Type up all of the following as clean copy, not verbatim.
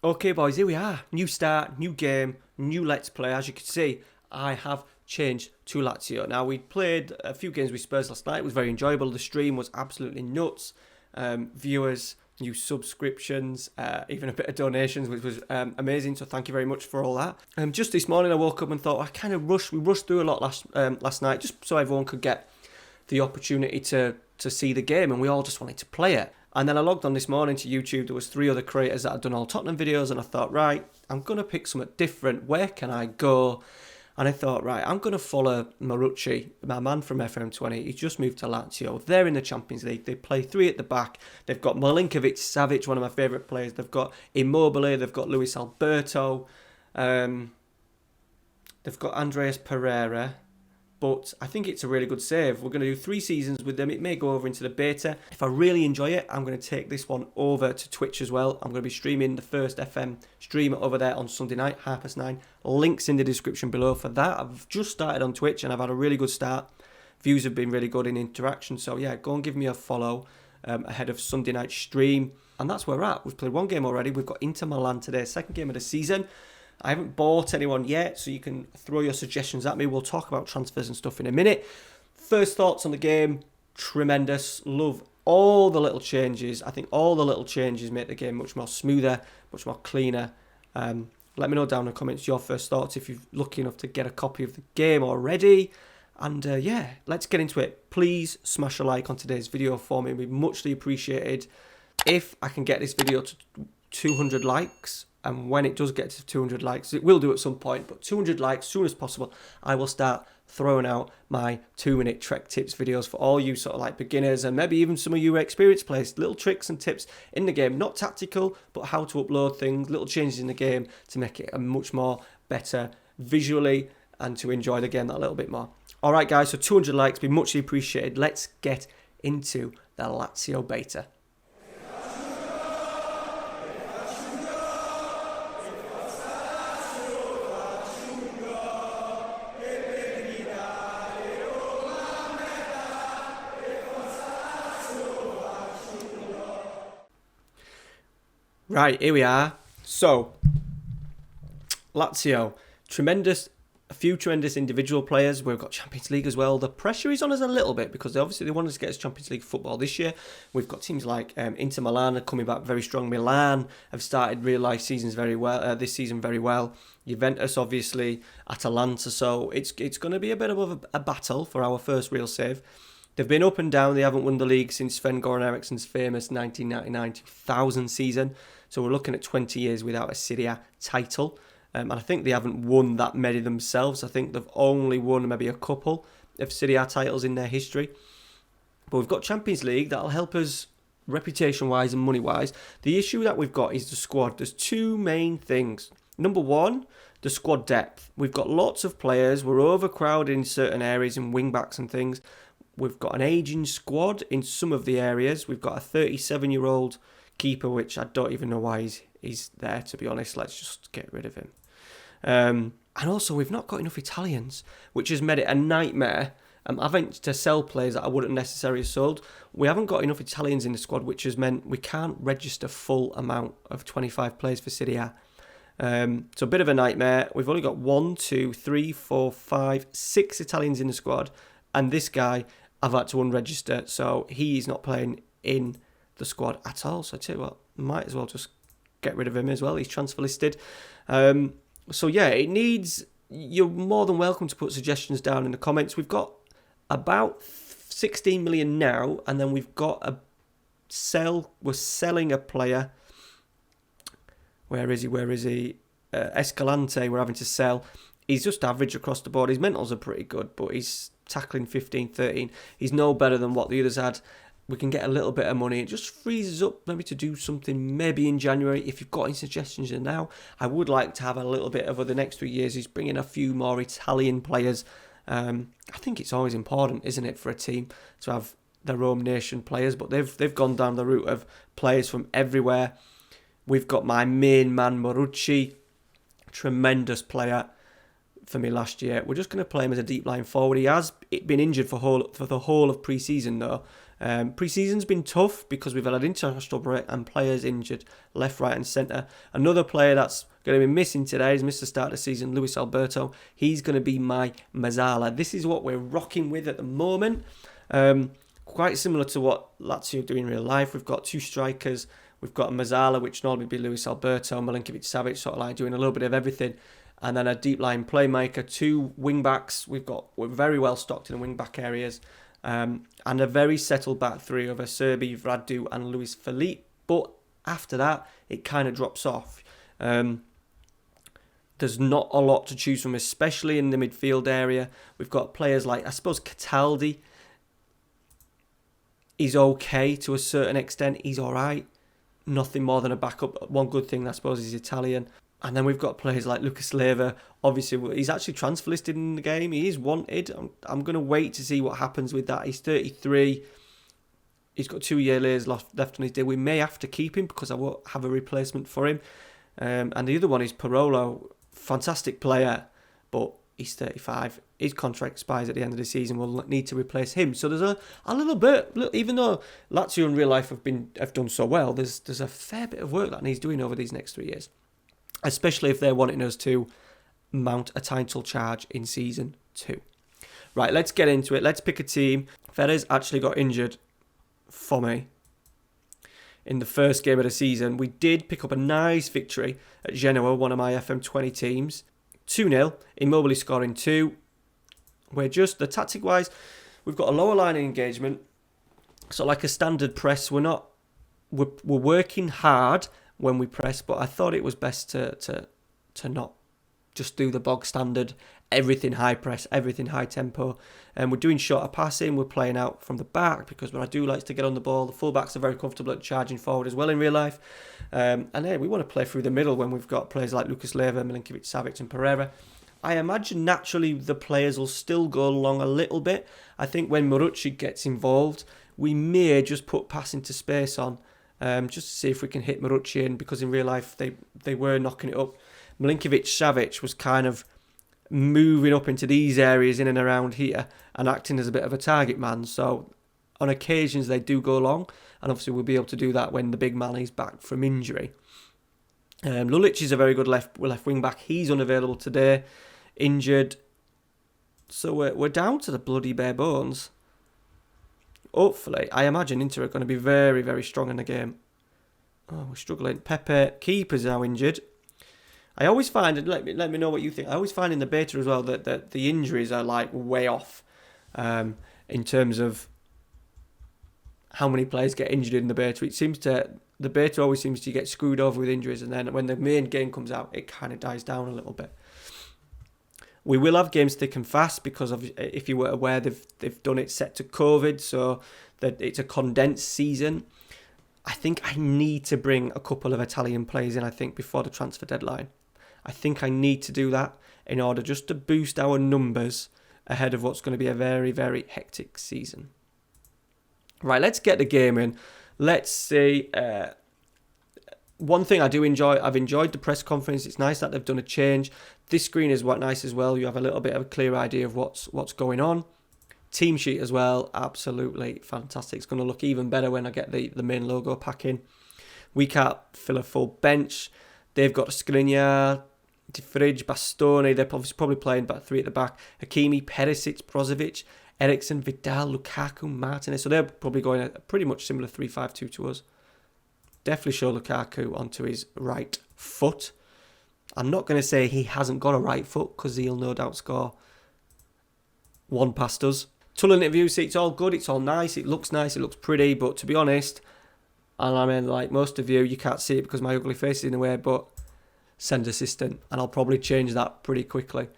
Okay, boys, here we are. New start, new game, new Let's Play. As you can see, I have changed to Lazio. Now, we played a few games with Spurs last night. It was very enjoyable. The stream was absolutely nuts. Viewers, new subscriptions, even a bit of donations, which was amazing. So thank you very much for all that. Just this morning, I woke up and thought we rushed through a lot last night, just so everyone could get the opportunity to see the game, and we all just wanted to play it. And then I logged on this morning to YouTube. There was 3 other creators that had done all Tottenham videos, and I thought, right, I'm going to pick something different. Where can I go? And I thought, right, I'm going to follow Marucci, my man from FM21. He's just moved to Lazio. They're in the Champions League. They play 3 at the back. They've got Milinkovic-Savic, one of my favourite players. They've got Immobile. They've got Luis Alberto. They've got Andreas Pereira. But I think it's a really good save. We're going to do 3 seasons with them. It may go over into the beta. If I really enjoy it, I'm going to take this one over to Twitch as well. I'm going to be streaming the first FM stream over there on Sunday night, 9:30. Links in the description below for that. I've just started on Twitch and I've had a really good start. Views have been really good in interaction. So yeah, go and give me a follow ahead of Sunday night stream. And that's where we're at. We've played 1 game already. We've got Inter Milan today, 2nd game of the season. I haven't bought anyone yet, so you can throw your suggestions at me. We'll talk about transfers and stuff in a minute. First thoughts on the game, tremendous. Love all the little changes. I think all the little changes make the game much more smoother, much more cleaner. Let me know down in the comments your first thoughts if you're lucky enough to get a copy of the game already. And yeah, let's get into it. Please smash a like on today's video for me. It'd be muchly appreciated. If I can get this video to 200 likes, and when it does get to 200 likes, it will do at some point, but 200 likes, as soon as possible, I will start throwing out my 2-minute Trek tips videos for all you sort of like beginners and maybe even some of you experienced players. Little tricks and tips in the game, not tactical, but how to upload things, little changes in the game to make it a much more better visually and to enjoy the game that little bit more. All right, guys, so 200 likes, be muchly appreciated. Let's get into the Lazio beta. Right, here we are. So, Lazio, a few tremendous individual players. We've got Champions League as well. The pressure is on us a little bit because they want us to get us Champions League football this year. We've got teams like Inter Milan are coming back very strong. Milan have started real life seasons very well. This season very well. Juventus, obviously, Atalanta. So it's going to be a bit of a battle for our first real save. They've been up and down. They haven't won the league since Sven-Goran Eriksson's famous 1999-2000 season. So we're looking at 20 years without a Serie A title. And I think they haven't won that many themselves. I think they've only won maybe a couple of Serie A titles in their history. But we've got Champions League. That'll help us reputation-wise and money-wise. The issue that we've got is the squad. There's 2 main things. Number 1, the squad depth. We've got lots of players. We're overcrowded in certain areas and wing-backs and things. We've got an ageing squad in some of the areas. We've got a 37-year-old keeper, which I don't even know why he's there, to be honest. Let's just get rid of him. And also, we've not got enough Italians, which has made it a nightmare. Having to sell players that I wouldn't necessarily have sold. We haven't got enough Italians in the squad, which has meant we can't register full amount of 25 players for Serie A. So a bit of a nightmare. We've only got 1, 2, 3, 4, 5, 6 Italians in the squad. And this guy I've had to unregister, so he's not playing in the squad at all. So I tell you what, might as well just get rid of him as well. He's transfer listed. So yeah, you're more than welcome to put suggestions down in the comments. We've got about 16 million now, and then we've got we're selling a player. Where is he? Escalante, we're having to sell. He's just average across the board. His mentals are pretty good, but he's tackling 15, 13. He's no better than what the others had. We can get a little bit of money. It just frees us up maybe to do something maybe in January. If you've got any suggestions now, I would like to have a little bit over the next 3 years. He's bringing a few more Italian players. I think it's always important, isn't it, for a team to have their own nation players, but they've gone down the route of players from everywhere. We've got my main man, Marucci, tremendous player for me last year. We're just going to play him as a deep line forward. He has been injured for the whole of pre-season though. Pre-season's been tough because we've had an international break and players injured left, right and centre. Another player that's going to be missing today is Mr. Start of the season, Luis Alberto. He's going to be my Mazzala. This is what we're rocking with at the moment. Quite similar to what Lazio do in real life. We've got two strikers. We've got a Mazzala, which normally would be Luis Alberto, Milinkovic-Savic, sort of like doing a little bit of everything. And then a deep line playmaker, two wing backs. We're very well stocked in the wing back areas. And a very settled back three of Serbi, Radu and Luis Felipe. But after that, it kind of drops off. There's not a lot to choose from, especially in the midfield area. We've got players like, I suppose, Cataldi. He's okay to a certain extent. He's all right. Nothing more than a backup. One good thing, I suppose, is Italian. And then we've got players like Lucas Leiva. Obviously, he's actually transfer listed in the game. He is wanted. I'm going to wait to see what happens with that. He's 33. He's got 2 years left on his deal. We may have to keep him because I won't have a replacement for him. And the other one is Parolo. Fantastic player, but he's 35. His contract expires at the end of the season. We'll need to replace him. So there's a little bit, even though Lazio in real life have done so well, there's a fair bit of work that he's doing over these next 3 years. Especially if they're wanting us to mount a title charge in season 2. Right, let's get into it. Let's pick a team. Ferez actually got injured for me in the first game of the season. We did pick up a nice victory at Genoa, one of my FM20 teams. 2-0, Immobile scoring 2. We're just, the tactic-wise, we've got a lower line of engagement. So like a standard press, we're working hard when we press, but I thought it was best to not just do the bog standard, everything high press, everything high tempo. And we're doing shorter passing, we're playing out from the back because what I do like to get on the ball. The fullbacks are very comfortable at charging forward as well in real life. And then we want to play through the middle when we've got players like Lucas Leiva, Milinkovic-Savic and Pereira. I imagine naturally the players will still go along a little bit. I think when Marucci gets involved, we may just put pass into space on, just to see if we can hit Marucci in, because in real life they were knocking it up. Milinkovic-Savic was kind of moving up into these areas in and around here and acting as a bit of a target man. So on occasions they do go long, and obviously we'll be able to do that when the big man is back from injury. Lulic is a very good left wing back. He's unavailable today, injured. So we're down to the bloody bare bones. Hopefully, I imagine Inter are going to be very, very strong in the game. Oh, we're struggling. Pepe, keeper's now injured. I always find, and let me know what you think, I always find in the beta as well that the injuries are like way off in terms of how many players get injured in the beta. The beta always seems to get screwed over with injuries, and then when the main game comes out, it kind of dies down a little bit. We will have games thick and fast because if you were aware, they've done it set to COVID, so that it's a condensed season. I think I need to bring a couple of Italian players in, I think, before the transfer deadline. I think I need to do that in order just to boost our numbers ahead of what's going to be a very, very hectic season. Right, let's get the game in. Let's see. One thing I do enjoy, I've enjoyed the press conference. It's nice that they've done a change. This screen is nice as well. You have a little bit of a clear idea of what's going on. Team sheet as well, absolutely fantastic. It's going to look even better when I get the main logo pack in. We can't fill a full bench. They've got Skriniar, Di Fridge, Bastoni. They're probably playing back three at the back. Hakimi, Perisic, Brozovic, Eriksen, Vidal, Lukaku, Martinez. So they're probably going a pretty much similar 3-5-2 to us. Definitely show Lukaku onto his right foot. I'm not going to say he hasn't got a right foot because he'll no doubt score one past us. Tunnel interview, see, it's all good, it's all nice, it looks pretty, but to be honest, and I mean, like most of you can't see it because my ugly face is in the way, but send assistant, and I'll probably change that pretty quickly.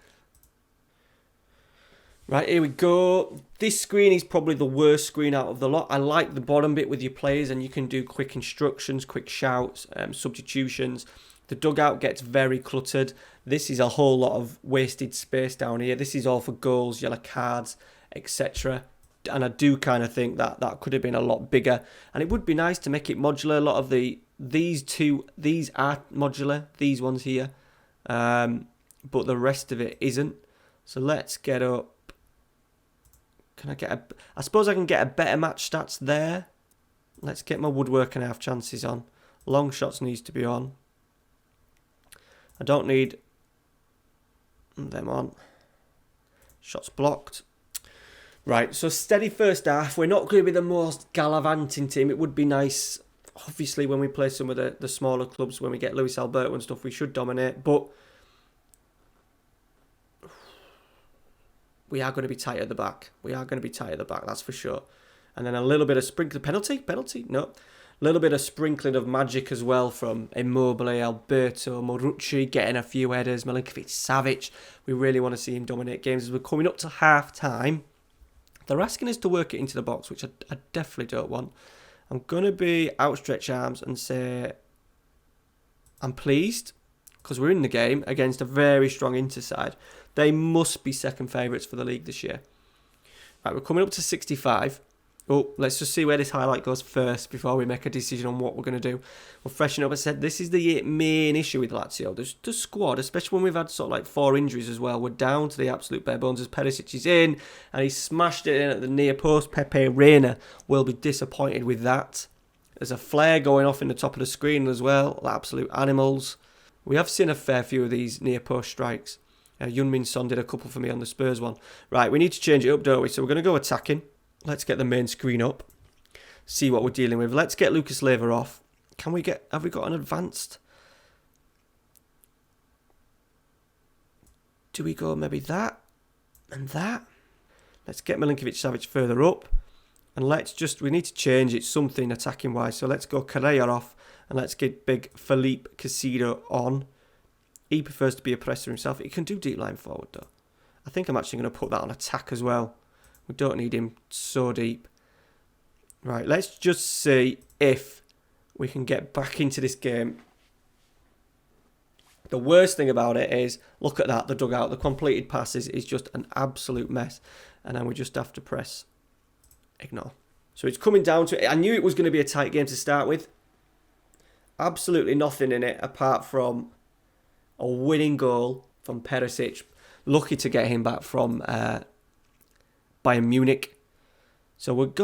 Right, here we go. This screen is probably the worst screen out of the lot. I like the bottom bit with your players, and you can do quick instructions, quick shouts, substitutions. The dugout gets very cluttered. This is a whole lot of wasted space down here. This is all for goals, yellow cards, etc. And I do kind of think that could have been a lot bigger. And it would be nice to make it modular. A lot of these are modular, these ones here. But the rest of it isn't. So let's get up Can I get I suppose I can get a better match stats there. Let's get my woodwork and half chances on. Long shots needs to be on. I don't need them on. Shots blocked. Right, so steady first half. We're not going to be the most gallivanting team. It would be nice, obviously, when we play some of the smaller clubs, when we get Luis Alberto and stuff, we should dominate. But we are going to be tight at the back. That's for sure. And then a little bit of sprinkling. Penalty? No. A little bit of sprinkling of magic as well from Immobile, Alberto, Morucci, getting a few headers, Milinkovic, Savic. We really want to see him dominate games as we're coming up to half-time. They're asking us to work it into the box, which I definitely don't want. I'm going to be outstretched arms and say I'm pleased because we're in the game against a very strong Inter side. They must be second favourites for the league this year. Right, we're coming up to 65. Oh, let's just see where this highlight goes first before we make a decision on what we're going to do. We'll freshen up. I said this is the main issue with Lazio. The squad, especially when we've had sort of like 4 injuries as well, we're down to the absolute bare bones as Perisic is in and he smashed it in at the near post. Pepe Reina will be disappointed with that. There's a flare going off in the top of the screen as well. Absolute animals. We have seen a fair few of these near post strikes. Young-Min Son did a couple for me on the Spurs one. Right, we need to change it up, don't we? So we're going to go attacking. Let's get the main screen up. See what we're dealing with. Let's get Lucas Leiva off. Have we got an advanced? Do we go maybe that and that? Let's get Milinkovic Savic further up. And we need to change it something attacking wise. So let's go Correa off and let's get big Felipe Caicedo on. He prefers to be a presser himself. He can do deep line forward though. I think I'm actually going to put that on attack as well. We don't need him so deep. Right, let's just see if we can get back into this game. The worst thing about it is, look at that, the dugout. The completed passes is just an absolute mess. And then we just have to press ignore. So it's coming down to it. I knew it was going to be a tight game to start with. Absolutely nothing in it apart from a winning goal from Perisic. Lucky to get him back from Bayern Munich. So we're just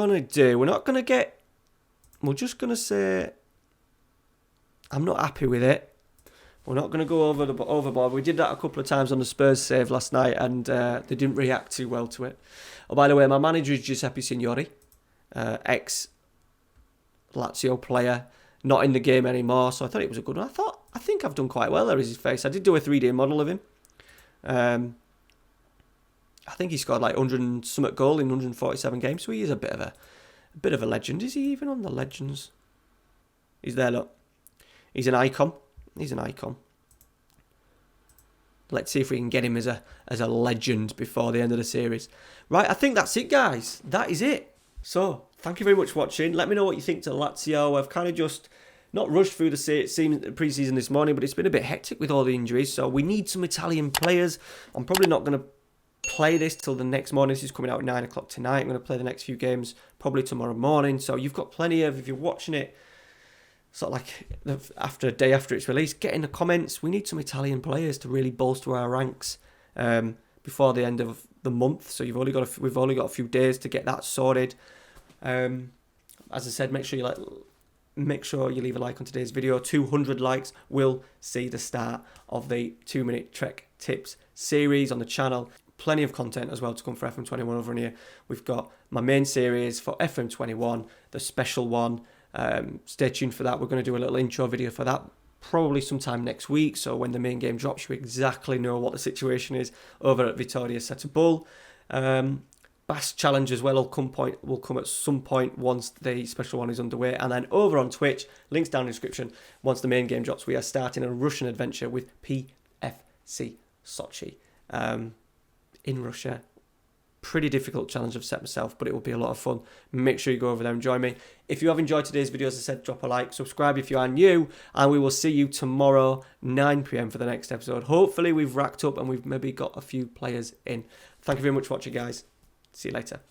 going to say I'm not happy with it. We're not going to go overboard. We did that a couple of times on the Spurs save last night and they didn't react too well to it. Oh, by the way, my manager is Giuseppe Signori, ex-Lazio player, not in the game anymore, so I thought it was a good one. I think I've done quite well. There is his face. I did do a 3D model of him. I think he scored like 100 and something goal in 147 games, so he is a bit of a legend. Is he even on the legends? He's there, look. He's an icon. Let's see if we can get him as a legend before the end of the series. Right, I think that's it, guys. That is it. So, thank you very much for watching. Let me know what you think to Lazio. I've kind of just not rushed through the pre-season this morning, but it's been a bit hectic with all the injuries, so we need some Italian players. I'm probably not going to play this till the next morning. This is coming out at 9 o'clock tonight. I'm going to play the next few games probably tomorrow morning. So you've got plenty of, if you're watching it sort of like after a day after it's released, get in the comments. We need some Italian players to really bolster our ranks before the end of the month. So we've only got a few days to get that sorted. As I said, make sure you leave a like on today's video. 200 likes will see the start of the 2-minute Trek Tips series on the channel. Plenty of content as well to come for FM21 over in here. We've got my main series for FM21, the special one. Stay tuned for that. We're going to do a little intro video for that probably sometime next week. So when the main game drops, you exactly know what the situation is over at Vittoria Setúbal. Bass Challenge as well will come at some point once the special one is underway. And then over on Twitch, links down in the description, once the main game drops, we are starting a Russian adventure with PFC Sochi. In Russia. Pretty difficult challenge I've set myself, but it will be a lot of fun. Make sure you go over there and join me. If you have enjoyed today's video, as I said, drop a like, subscribe if you are new, and we will see you tomorrow, 9 PM for the next episode. Hopefully we've racked up and we've maybe got a few players in. Thank you very much for watching, guys. See you later.